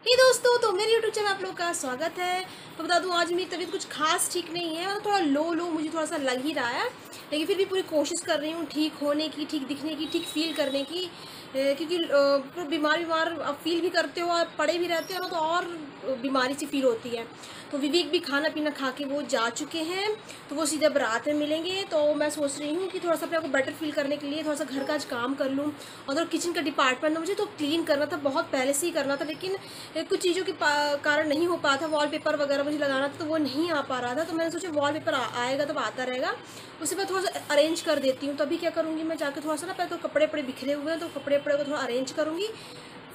हे दोस्तों, तो मेरे YouTube चैनल आप लोग का स्वागत है। तो बता दूं, आज मेरी तबीयत कुछ खास ठीक नहीं है, मतलब थोड़ा लो मुझे थोड़ा सा लग ही रहा है, लेकिन फिर भी पूरी कोशिश कर रही हूँ ठीक होने की, ठीक दिखने की, ठीक फील करने की। क्योंकि बीमार आप फील भी करते हो और पड़े भी रहते हो ना, तो और बीमारी सी फील होती है। तो विवेक भी खाना पीना खा के वो जा चुके हैं, तो वो सीधे अब रात में मिलेंगे। तो मैं सोच रही हूँ कि थोड़ा सा अपने आपको बेटर फील करने के लिए थोड़ा सा घर का आज काम कर लूँ। और तो किचन का डिपार्टमेंट मुझे तो क्लीन करना था, बहुत पहले से ही करना था, लेकिन कुछ चीज़ों के कारण नहीं हो पाता। वॉलपेपर वगैरह मुझे लगाना था, तो वो नहीं आ पा रहा था। तो मैंने सोचा वॉलपेपर आएगा तब आता रहेगा, उसी पर थोड़ा सा अरेंज कर देती हूँ। तभी क्या करूँगी, मैं जाकर थोड़ा सा ना, पहले तो कपड़े बिखरे हुए हैं, तो कपड़े को थोड़ा अरेंज करूँगी,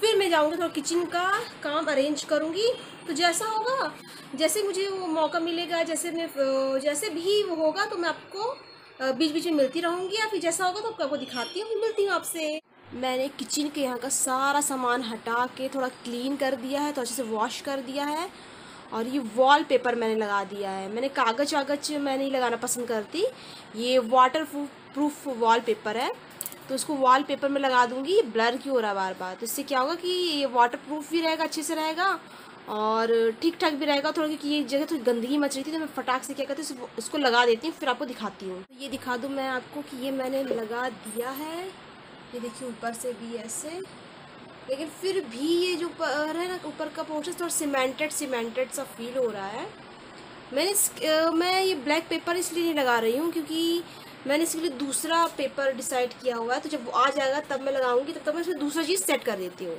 फिर मैं जाऊँगी थोड़ा किचन का काम अरेंज करूँगी। तो जैसा होगा, जैसे मुझे वो मौका मिलेगा, जैसे भी वो होगा, तो मैं आपको बीच बीच में मिलती रहूँगी, या फिर जैसा होगा तो आपको दिखाती हूँ, फिर मिलती हूँ आपसे। मैंने किचन के यहाँ का सारा सामान हटा के थोड़ा क्लीन कर दिया है, तो अच्छे से वॉश कर दिया है। और ये वॉलपेपर मैंने लगा दिया है। मैंने कागज़ मैं नहीं लगाना पसंद करती, ये वाटर प्रूफ वॉलपेपर है, तो उसको वॉलपेपर में लगा दूँगी। ब्लर क्यों हो रहा है बार बार, तो इससे क्या होगा कि ये वाटर प्रूफ भी रहेगा, अच्छे से रहेगा और ठीक ठाक भी रहेगा थोड़ा। क्योंकि ये जगह थोड़ी गंदगी मच रही थी, तो मैं फटाक से क्या करती हूँ, उसको लगा देती हूँ, फिर आपको दिखाती हूँ। तो ये दिखा दूँ मैं आपको कि ये मैंने लगा दिया है। ये देखिए ऊपर से भी ऐसे, लेकिन फिर भी ये जो ऊपर है ना, ऊपर का पोर्शन थोड़ा सीमेंटेड सा फील हो रहा है। मैं ये ब्लैक पेपर इसलिए नहीं लगा रही हूँ, क्योंकि मैंने इसके लिए दूसरा पेपर डिसाइड किया हुआ है। तो जब वो आ जाएगा तब मैं लगाऊंगी, तब तक मैं इसमें दूसरा चीज़ सेट कर देती हूँ।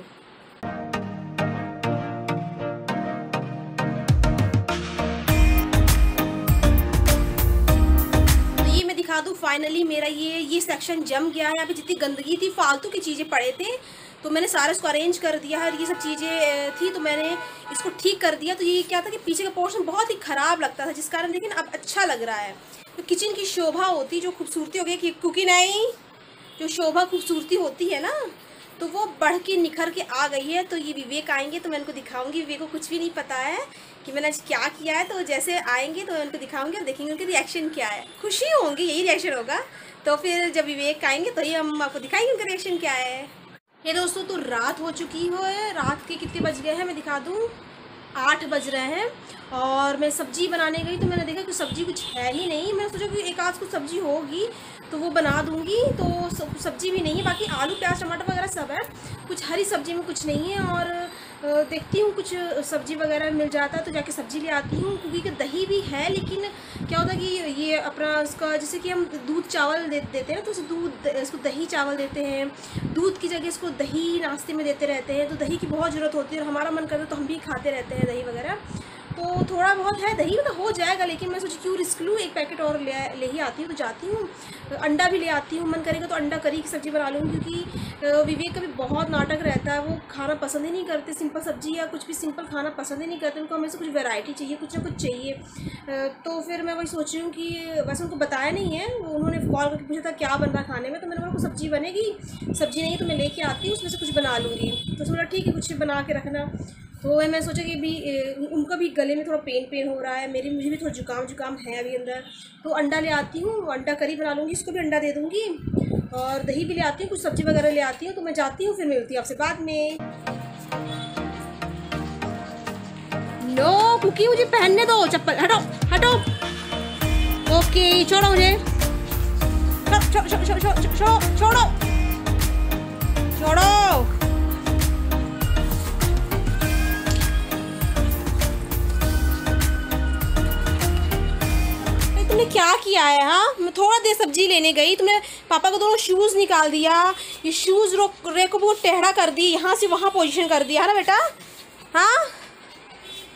तो ये मैं दिखा दूँ, फाइनली मेरा ये सेक्शन जम गया है। यहाँ पे जितनी गंदगी थी, फालतू की चीज़ें पड़े थे, तो मैंने सारा इसको अरेंज कर दिया है। और ये सब चीज़ें थी, तो मैंने इसको ठीक कर दिया। तो ये क्या था कि पीछे का पोर्शन बहुत ही ख़राब लगता था, जिस कारण लेकिन अब अच्छा लग रहा है। तो किचन की शोभा होती, जो खूबसूरती हो गई कि कुकी नहीं, जो शोभा खूबसूरती होती है ना, तो वो बढ़ के निखर के आ गई है। तो ये विवेक आएंगे तो मैं उनको दिखाऊंगी। विवेक को कुछ भी नहीं पता है कि मैंने आज क्या किया है, तो जैसे आएंगे तो मैं उनको दिखाऊंगी और देखेंगे उनके रिएक्शन क्या है। खुशी होंगी, यही रिएक्शन होगा। तो फिर जब विवेक आएंगे तो ही हम आपको दिखाएंगे उनका रिएक्शन क्या है। ये दोस्तों, तो रात हो चुकी है। रात के कितने बज गए हैं मैं दिखा दूँ, 8 बज रहे हैं। और मैं सब्जी बनाने गई, तो मैंने देखा कि सब्जी कुछ है ही नहीं। मैंने सोचा कि एक आध कुछ सब्जी होगी तो वो बना दूंगी, तो सब्जी भी नहीं है। बाकी आलू प्याज टमाटर वगैरह सब है, कुछ हरी सब्जी में कुछ नहीं है। और देखती हूँ कुछ सब्जी वगैरह मिल जाता है तो जाके सब्जी ले आती हूँ। क्योंकि दही भी है, लेकिन क्या होता है कि ये अपना उसका, जैसे कि हम दूध चावल देते हैं ना, तो इसको दही चावल देते हैं। दूध की जगह इसको दही नाश्ते में देते रहते हैं, तो दही की बहुत ज़रूरत होती है। और हमारा मन करता है तो हम भी खाते रहते हैं दही वगैरह। तो थोड़ा बहुत है दही, मतलब हो जाएगा, लेकिन मैं सोची क्यों रिस्क लूँ, एक पैकेट और ले ही आती हूँ। तो जाती हूँ, अंडा भी ले आती हूँ। मन करेगा तो अंडा करी की सब्ज़ी बना लूँगी, क्योंकि विवेक का भी बहुत नाटक रहता है। वो खाना पसंद ही नहीं करते, सिंपल सब्ज़ी या कुछ भी सिंपल खाना पसंद ही नहीं करते। उनको हमेशा कुछ वैरायटी चाहिए, कुछ ना कुछ चाहिए। तो फिर मैं वही सोच रही हूँ कि वैसे उनको बताया नहीं है, उन्होंने कॉल करके पूछा था क्या बन रहा खाने में, तो मैंने बोला सब्ज़ी बनेगी, सब्ज़ी नहीं तो मैं लेके आती हूँ, उसमें से कुछ बना लूँगी। तो बोला ठीक है, कुछ बना के रखना। तो मैं सोचा कि भी उनका भी गले में थोड़ा पेन हो रहा है, मुझे भी थोड़ा जुकाम है अभी अंदर। तो अंडा ले आती हूँ, अंडा करी बना लूँगी, इसको भी अंडा दे दूँगी। और दही भी ले आती हूँ, कुछ सब्ज़ी वगैरह ले आती हूँ। तो मैं जाती हूँ, फिर मिलती हूँ आपसे बाद में। नो कुकी, मुझे पहनने दो चप्पल, हटो हटो। ओके, छोड़ो मुझे, छोड़ो छोड़ो। तुमने क्या किया है? हाँ, मैं थोड़ा देर सब्जी लेने गई, तुमने पापा को दोनों शूज़ निकाल दिया। ये शूज़ रेक को बहुत टेढ़ा कर दी, यहाँ से वहाँ पोजीशन कर दिया है ना बेटा। हाँ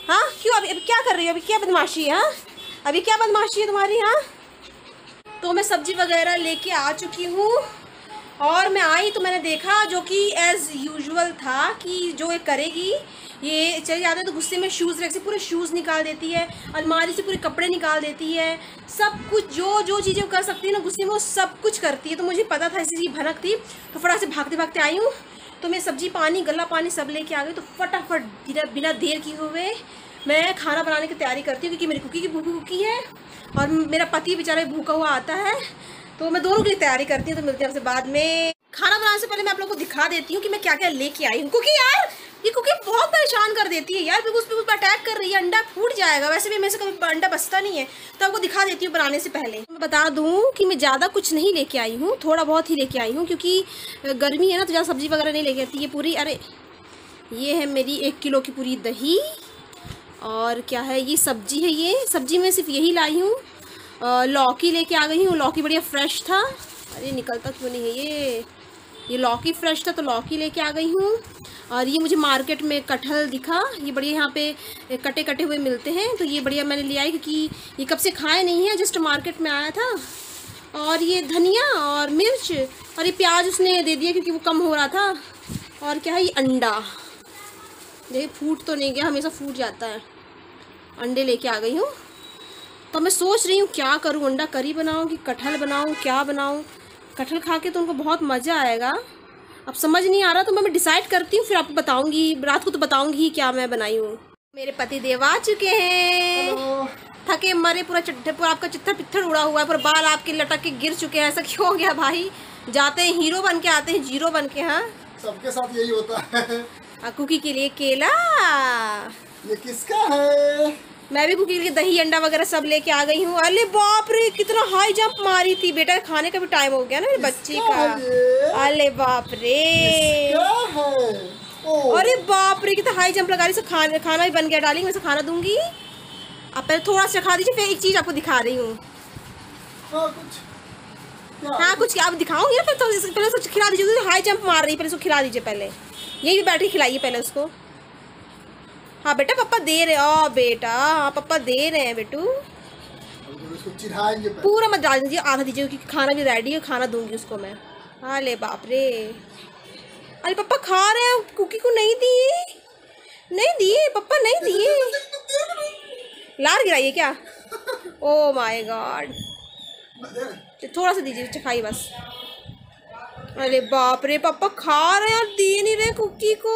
हाँ, क्यों? अभी क्या कर रही हो? अभी क्या बदमाशी है? हाँ, अभी क्या बदमाशी है तुम्हारी? हाँ, तो मैं सब्जी वगैरह लेके आ चुकी हूँ। और मैं आई तो मैंने देखा, जो कि एज़ यूजुअल था कि जो ये करेगी, ये चले जाते हैं तो गुस्से में शूज़ रैक से पूरे शूज़ निकाल देती है, अलमारी से पूरे कपड़े निकाल देती है, सब कुछ जो चीज़ें कर सकती है ना गुस्से में, वो सब कुछ करती है। तो मुझे पता था ऐसी भनक थी, तो फटाक से भागते भागते आई हूँ। तो मैं सब्जी पानी गला पानी सब लेके आ गई। तो फटाफट बिना देर किए हुए मैं खाना बनाने की तैयारी करती हूँ, क्योंकि मेरी कुकी की भूखी है और मेरा पति बेचारा भूखा हुआ आता है। तो मैं दोनों की तैयारी करती हूँ। तो मिलते हैं आपसे बाद में। खाना बनाने से पहले मैं आप लोगों को दिखा देती हूँ कि मैं क्या क्या लेके आई हूँ। क्योंकि यार ये कुकी बहुत परेशान कर देती है यार, बिल्कुल उस पर अटैक कर रही है। अंडा फूट जाएगा, वैसे भी मेरे से कभी अंडा बचता नहीं है, तो आपको दिखा देती हूँ बनाने से पहले। मैं बता दूँ कि मैं ज़्यादा कुछ नहीं लेके आई हूँ, थोड़ा बहुत ही लेके आई हूँ, क्योंकि गर्मी है ना, तो ज़्यादा सब्जी वगैरह नहीं लेके आती। ये पूरी, अरे ये है मेरी 1 किलो की पूरी दही, और क्या है ये सब्जी है। ये सब्जी में सिर्फ यही लाई हूँ। लौकी लेके आ गई हूँ, लौकी बढ़िया फ्रेश था। अरे निकलता क्यों नहीं है ये लौकी फ्रेश था तो लौकी लेके आ गई हूँ। और ये मुझे मार्केट में कटहल दिखा, ये बढ़िया यहाँ पे कटे कटे हुए मिलते हैं, तो ये बढ़िया मैंने लिया है, क्योंकि ये कब से खाए नहीं है, जस्ट मार्केट में आया था। और ये धनिया और मिर्च और ये प्याज उसने दे दिया क्योंकि वो कम हो रहा था। और क्या है ये अंडा, देखिए फूट तो नहीं गया, हमेशा फूट जाता है। अंडे लेके आ गई हूँ। तो मैं सोच रही हूँ क्या करूँ, अंडा करी बनाऊँ कि कटहल बनाऊँ, क्या बनाऊँ। कटहल खा के तो उनको बहुत मज़ा आएगा, अब समझ नहीं आ रहा, तो मैं डिसाइड करती हूँ, फिर आपको बताऊँगी, रात को तो बताऊँगी क्या मैं बनाई हूँ। मेरे पति देव आ चुके हैं, थके मरे, पूरा आपका चित्तर पित्थर उड़ा हुआ है, पूरा बाल आपके लटक के गिर चुके हैं। ऐसा क्यों हो गया भाई? जाते हैं हीरो बन के, आते हैं जीरो बन के। हाँ, सबके साथ यही होता है। कुकी के लिए केला, ये किसका है? मैं भी कुकी के लिए दही अंडा वगैरह सब लेके आ गई हूँ। अरे बाप रे, कितना हाई जंप मारी थी बेटा, खाने का भी टाइम हो गया ना मेरे बच्चे का। अरे बाप रे, अरे बाप रे, कितना हाई जंप लगा रही। खाना भी बन गया डार्लिंग, मैं से खाना दूंगी। आप पहले थोड़ा सा खा दीजिए, फिर एक चीज़ आपको दिखा रही हूँ। हाँ कुछ आप दिखाऊंगी ना, फिर पहले उसको खिला दीजिए, हाई जंप मार रही है, पहले उसको खिला दीजिए। पहले यही भी बैठ के खिलाइए पहले उसको। हाँ बेटा, पापा दे रहे। ओ बेटा, हाँ पापा दे रहे हैं बेटू। पूरा मत डाल दीजिए, आधा दीजिए, क्योंकि खाना भी रेडी है, खाना दूंगी उसको मैं। हाँ ले बाप रे, अरे पापा खा रहे हैं, कुकी को नहीं दिए, नहीं दिए पापा, नहीं दिए। लार गिराइए क्या? ओ माय गॉड, थोड़ा सा दीजिए, चखाइए बस। अरे बाप रे, पापा खा रहे हैं और दे नहीं रहे कुकी को।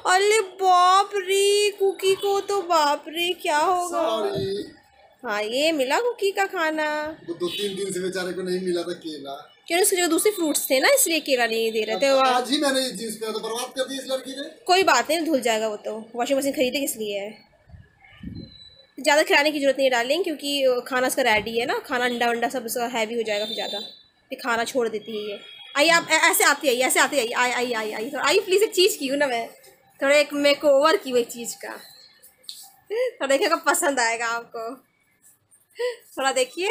अरे बाप रे, कुकी को तो बाप रे क्या होगा। हाँ ये मिला कुकी का खाना, 2-3 दिन से बेचारे को नहीं मिला था केला। क्यों? उसकी जगह दूसरे फ्रूट्स थे ना, इसलिए केला नहीं दे रहे थे। आज ही मैंने जींस पहना तो बर्बाद कर दी इस लड़की ने। कोई बात नहीं, धुल जाएगा, वो तो वॉशिंग मशीन खरीदे किस लिए है। ज़्यादा खिलाने की जरूरत नहीं डालेंगे, क्योंकि खाना उसका रेडी है ना। खाना अंडा वंडा सब उसका हैवी हो जाएगा फिर ज़्यादा, फिर खाना छोड़ देती है ये। आइए आप ऐसे आती आइए, ऐसे आती आइए, आई आई आई थोड़ा आई प्लीज़। एक चीज़ की हूँ ना मैं, थोड़ा एक मेक ओवर की हुई एक चीज़ का, थोड़ा देखिएगा पसंद आएगा आपको, थोड़ा देखिए।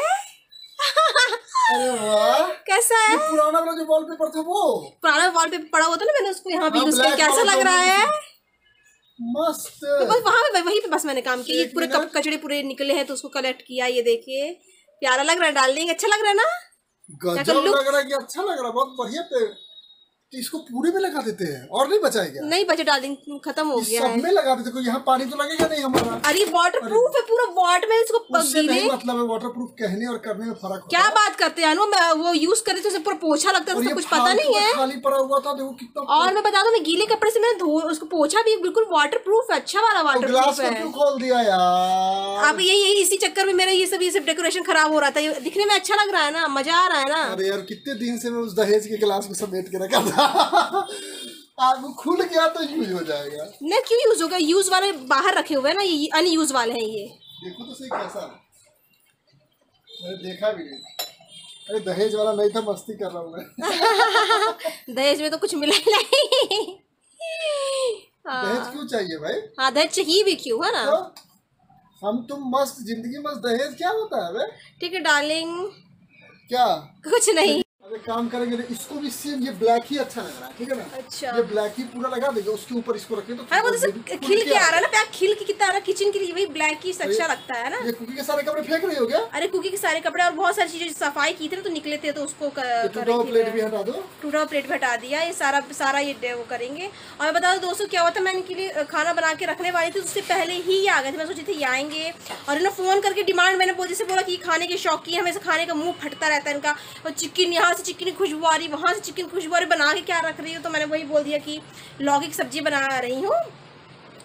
अरे वाह, कैसा है? पुराना वाला जो वॉलपेपर था, वो पुराना वॉलपेपर पड़ा हुआ था ना, मैंने उसको यहाँ भी यूज किया। कैसा लग रहा है? मस्त। तो बस वहीं पे बस मैंने काम किया। ये पूरे कचड़े पूरे निकले हैं तो उसको कलेक्ट किया। ये देखिए प्यारा लग रहा है, डार्लिंग अच्छा लग रहा है ना? गजब लग रहा है कि अच्छा लग रहा है, बहुत बढ़िया पे। तो इसको पूरे में लगा देते हैं और नहीं बचाएगा? नहीं बचे डार्लिंग, खत्म हो गया है। सब में लगा देते, कोई यहाँ पानी तो लगेगा नहीं हमारा। अरे वाटर प्रूफ है पूरा, वाटर में इसको नहीं मतलब है, वाटर प्रूफ कहने और करने में फर्क है। क्या बात करते हैं वो यूज करते थे, पूरा पोछा लगता है, उसको कुछ पता नहीं है। खाली पड़ा हुआ था, देखो कितना। और मैं बता दूं, मैं गीले कपड़े से मैंने धो उसको पोछा भी, बिल्कुल वाटर प्रूफ है, अच्छा वाला वाटर प्रूफ है। क्यों खोल दिया यार? अब यही इसी चक्कर में मेरा ये सब डेकोरेशन खराब हो रहा था। ये दिखने में अच्छा लग रहा है ना, मजा आ रहा है ना। अरे यार कितने दिन से मैं उस दहेज के गिलास को समेट के रखा था। आज वो खुल गया तो यूज हो जाएगा। नहीं क्यों यूज होगा, यूज वाले बाहर रखे हुए हैं ना, ये अनयूज वाले हैं। ये देखो तो सही कैसा है, मैंने देखा भी नहीं। अरे दहेज वाला नहीं था, मस्ती कर रहा हूँ मैं। दहेज में तो कुछ मिला ही नहीं। दहेज क्यों चाहिए भाई? हाँ दहेज चाहिए भी क्यों, है ना? तो हम तुम मस्त जिंदगी मस्त, दहेज क्या होता है भाई? ठीक है डार्लिंग। क्या? कुछ नहीं। अबे काम करेंगे, इसको भी सेम ये ब्लैक ही अच्छा लग रहा है, ठीक है ना? अच्छा ये ब्लैक ही पूरा लगा देंगे, उसके ऊपर इसको रखें तो अरे वो तो खिल के आ रहा है ना, पैक खिल के कितना आ रहा है किचन के लिए, वही ब्लैक ही अच्छा लगता है ना। ये कुकी के सारे कपड़े फेंक रही हो क्या? अरे कुकी के सारे कपड़े और बहुत सारी चीजें सफाई की थी ना, तो निकले थे, तो उसको प्लेट भी हटा दो, टूटा प्लेट भी हटा दिया। ये सारा ये वो करेंगे। और मैं बता दूं दोस्तों क्या हुआ था, मैं इनके लिए खाना बना के रखने वाली थी, उससे पहले ही आ गए थे। मैं सोची थी ये आएंगे और इन्हें फोन करके डिमांड मैंने जैसे बोला कि खाने के शौकीन, हमेशा खाने का मुंह फटता रहता है इनका। और चिकन यहाँ से चिकन की खुशबू आ रही, वहाँ से चिकन खुशबू आ रही, बना के क्या रख रही हो? तो मैंने वही बोल दिया कि लौकी की सब्जी बना रही हूँ।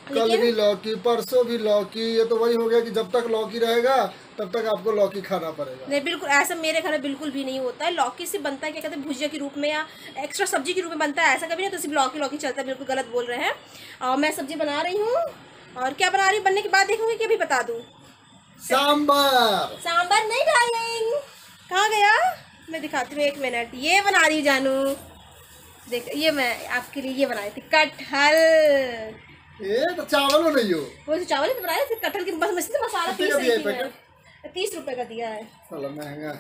कल भी लौकी, परसों भी लौकी, ये तो वही हो गया कि जब तक लौकी रहेगा तब तक आपको लौकी खाना पड़ेगा। नहीं बिल्कुल ऐसा मेरे घर में बिल्कुल भी नहीं होता है। लौकी से बनता है क्या कहते हैं भुजिया के रूप में या एक्स्ट्रा सब्जी के रूप में बनता है, ऐसा कभी नहीं तो सिर्फ लौकी लौकी चलता है। बिल्कुल गलत बोल रहे हैं। और मैं सब्जी बना रही हूँ और क्या बना रही हूँ बनने के बाद देखूंगी कि अभी बता दूँ। सांबर। सांबर नहीं डार्लिंग, कहाँ गया, मैं दिखाती हूँ 1 मिनट। ये बना रही हूँ जानू, देख ये मैं आपके लिए ये बनाई थी कटहल। ये तो चावल नहीं हो, वो तो चावल ही तो बनाए थे कटहल की, बस मसाला पीस रही थी मैं। 30 रुपए का दिया है। साला महंगा।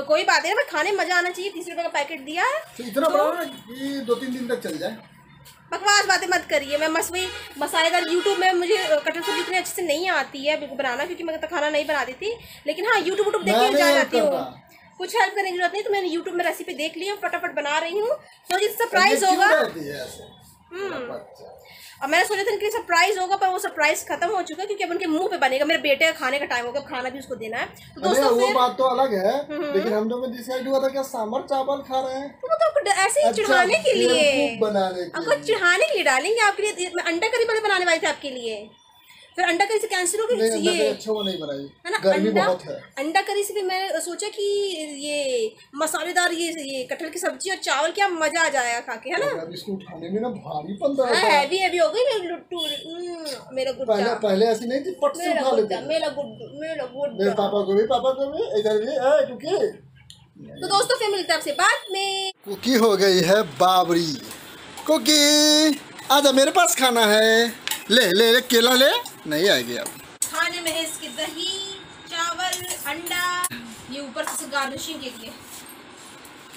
कोई बात नहीं, मैं खाने में मजा आना चाहिए। 30 रुपए का पैकेट दिया है तो इतना बड़ा ना कि 2-3 दिन तक चल जाए। बकवास बातें मत करिए। मैं मसवी मसालेदार यूट्यूब में मुझे कटहल सब्जी इतनी अच्छे से नहीं आती है बिल्कुल बनाना, क्योंकि मैं तो खाना नहीं बनाती थी। लेकिन हाँ यूट्यूब देख के जा जाती हूँ, कुछ हेल्प करने की जरूरत नहीं। तो मैंने यूट्यूब में रेसिपी देख ली, फटाफट बना रही हूँ। सोची सरप्राइज होगा। और मैंने सोचा था कि सरप्राइज होगा, पर वो सरप्राइज खत्म हो चुका है क्योंकि अब उनके मुंह पे बनेगा। मेरे बेटे का खाने का टाइम हो गया, खाना भी उसको देना है। तो दोस्तों वो बात तो अलग है, लेकिन हम लोग डिसाइड हुआ था क्या सांबर चावल खा रहे हैं तो आपको ऐसे ही चिढ़ाने के लिए, आपको चिढ़ाने के लिए डालेंगे आपके लिए। मैं अंडा करी पहले बनाने वाली थी आपके लिए, फिर अंडा करी से कैंसिल हो गई ये, अच्छा वो नहीं बनाई है ना। गर्मी बहुत है। अंडा करी से फिर मैंने सोचा कि ये मसालेदार ये कटहल की सब्जी और चावल क्या मजा आ जाएगा खा के, है ना। इसको खाने में ना भारी पड़ता है, हैवी हैवी हो गई मेरा गुड्डा। पहले ऐसी नहीं थी, पट से खा लेते। मेरा गुड्डा मेरे पापा को भी इधर भी कुकी। तो दोस्तों फिर मिलते हैं आपसे बाद में। कुकी हो गई है बाबरी। कुकी आजा मेरे पास खाना है, ले ले ले केला ले, नहीं आएगी अब। खाने में है इसके दही चावल अंडा, ये ऊपर से गार्निशिंग के लिए।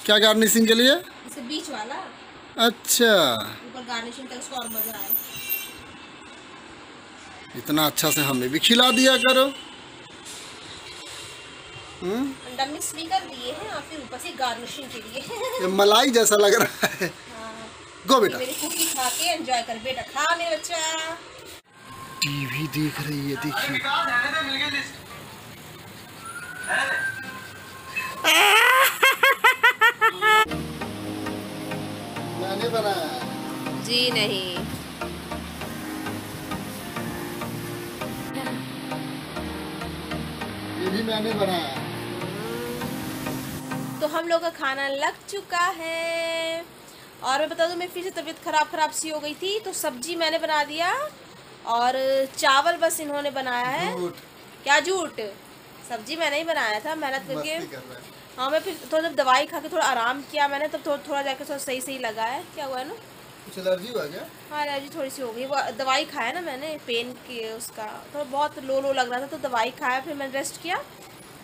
क्या गार्निशिंग के लिए? इसे बीच वाला, अच्छा ऊपर गार्निशिंग तक उसको और मजा आए। इतना अच्छा से हमें भी खिला दिया करो। अंडा मिक्स भी कर दिए हैं और फिर ऊपर से गार्निशिंग के लिए। ये मलाई जैसा लग रहा है। गो बेटा, मेरी कुकी खा के एंजॉय कर बेटा, खा मेरे बच्चा। टीवी देख रही है, देखिए। मैंने बनाया जी नहीं, ये भी मैंने बनाया। तो हम लोग का खाना लग चुका है। और मैं बता दूं, मैं फिर से तबीयत खराब सी हो गई थी, तो सब्जी मैंने बना दिया और चावल बस इन्होंने बनाया है। क्या झूठ, सब्जी मैंने ही बनाया था मेहनत करके। हाँ मैं फिर थोड़ा दवाई खा के थोड़ा आराम किया मैंने, तब थोड़ा जाके थोड़ा सही लगा है। क्या हुआ है ना, कुछ एलर्जी हुआ क्या? हाँ एलर्जी थोड़ी सी हो गई। वो दवाई खाया ना मैंने पेन की, उसका थोड़ा बहुत लो लग रहा था, तो दवाई खाया, फिर मैंने रेस्ट किया,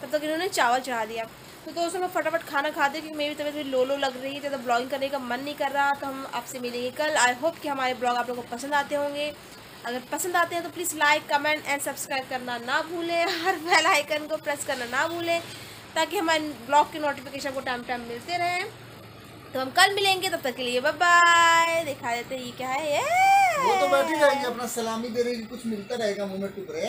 तब तक इन्होंने चावल चढ़ा दिया। तो दोस्तों मैं फटाफट खाना खाते क्योंकि मेरी तबीयत थोड़ी लो लग रही है, ज़्यादा ब्लॉगिंग करने का मन नहीं कर रहा। तो हम आपसे मिलेंगे कल। आई होप कि हमारे ब्लॉग आप लोगों को पसंद आते होंगे। अगर पसंद आते हैं तो please like comment and subscribe करना ना भूलें, हर बेल आइकन को प्रेस करना ना भूलें, ताकि हमारे ब्लॉग के नोटिफिकेशन को टाइम मिलते रहें। तो हम कल मिलेंगे, तब तक के लिए बाय बाय। दिखा देते हैं ये क्या है। वो तो बैठी रहेगी अपना सलामी दे रही, कुछ मिलता रहेगा मुंह में टुकड़े।